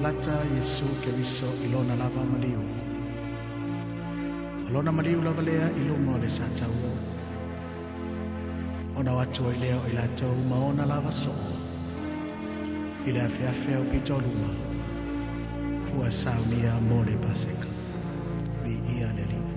lata Yesu ke viso ilona lava maliu. Alona maliu lava lea ilungo le sa tau. Ona watu o ileo ilatou maona lava so. Ila feafea o pito luma. Ua saunia mole paseka. Li ia le limu.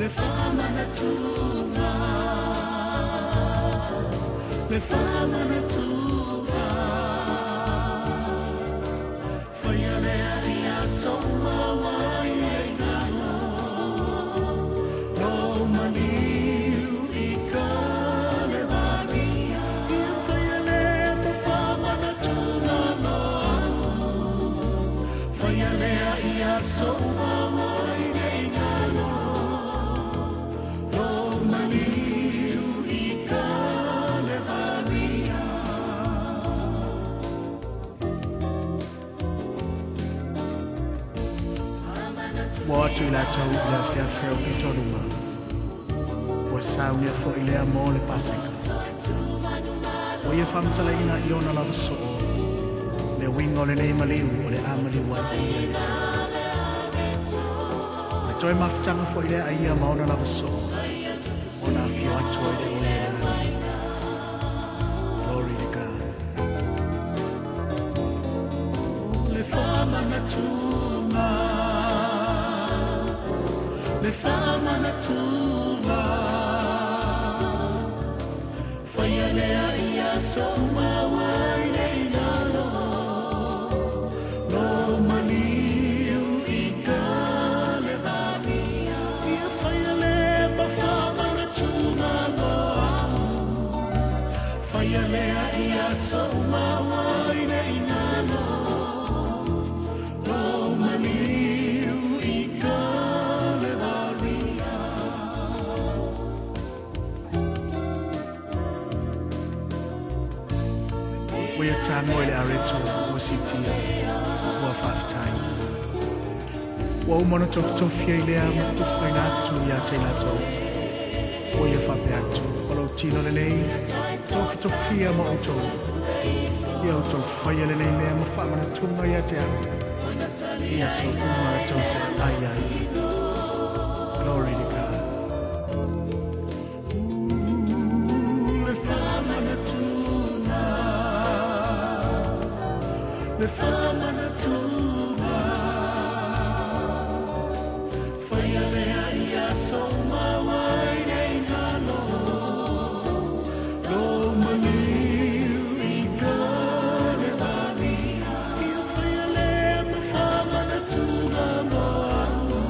Le Faamanatuga, le Faamanatuga, whaialea ia soa waia i ngano, no maniu i ka le vania, ia whaialea mo Faamanatuga no anu, whaialea ia soa waia i ngano. Watu ila tau ila fiafeo pito luma. Ua saunia fo ilea mo le paseka. Ua ia whamtala ina iona lava soo. Le wingo le nei maliu o le amali watu ile le sa. A toi mafutanga fo ilea aia maona lava soo. Ona fio atu ile o le nani. Glory to God. Le Faamanatuga, le Faamanatuga, whaialea ia soa waia i ngalo, no maniu i ka le vania, ia whaialea ma Faamanatuga no anu, whaialea ia soa waia i ngalo, no maniu i ka We are trying to get areto o siti o whaftai. Wa umona tofia i lea ma tofai natu ia te lato. O ia whape atu. Olo tino lelei, tofia ma uto. Ia uto whaia lelei lea ma Faamanatuga ia te au. Ia so umona tofia ai ai. Glory to God. Le Faamanatuga, whaialea ia soa waia i ngalo, no maniu i ka le vania, ia whaialea ma Faamanatuga no anu,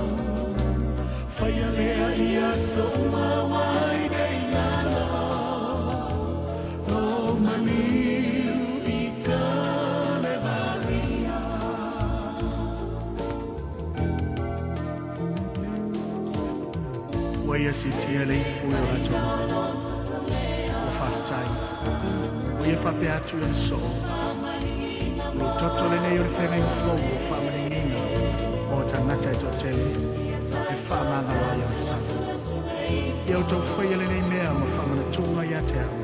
whaialea ia soa waia i ngalo, no maniu i ka Waia si tia lei pui o ato. O whaftai. Waia whape atu i so. Lo toto le nei o le whenga i flow o whamaningina. O ta nata i to tele. E whamanga waia o sa. Ia o tau whaia le nei mea ma Faamanatuga ia te au.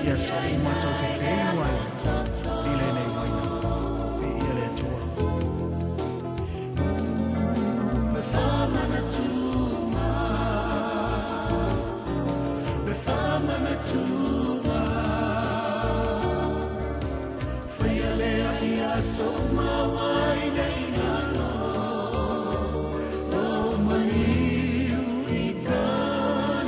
Ia so umata o te whenga waia. I le nei waina. I ia le atua. Le Faamanatuga, Faamanatuga, whaialea ia soa waia i ngalo, no maniu i ka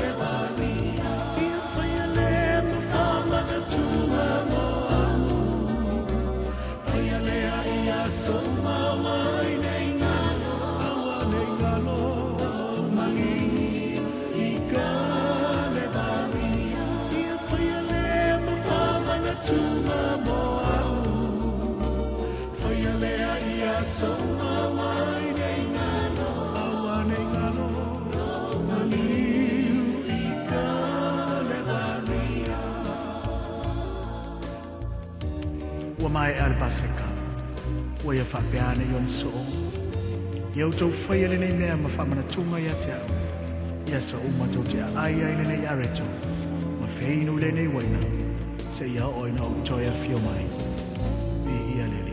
le vania, ia whaialea ma Faamanatuga no anu, whaialea ia soa waia i ngalo, awa i ngalo, no maniu i ka le vania, ia whaialea ma Faamanatuga no anu, whaialea ai albaseka. Wa ia whapeane yon so. Iau tau whai ele nei mea ma whamanatuma ia te au. Ia sa umato te ai ele nei areto. Ma wheinu le nei waina. Se ia oina o toia fio mai. I ia lele.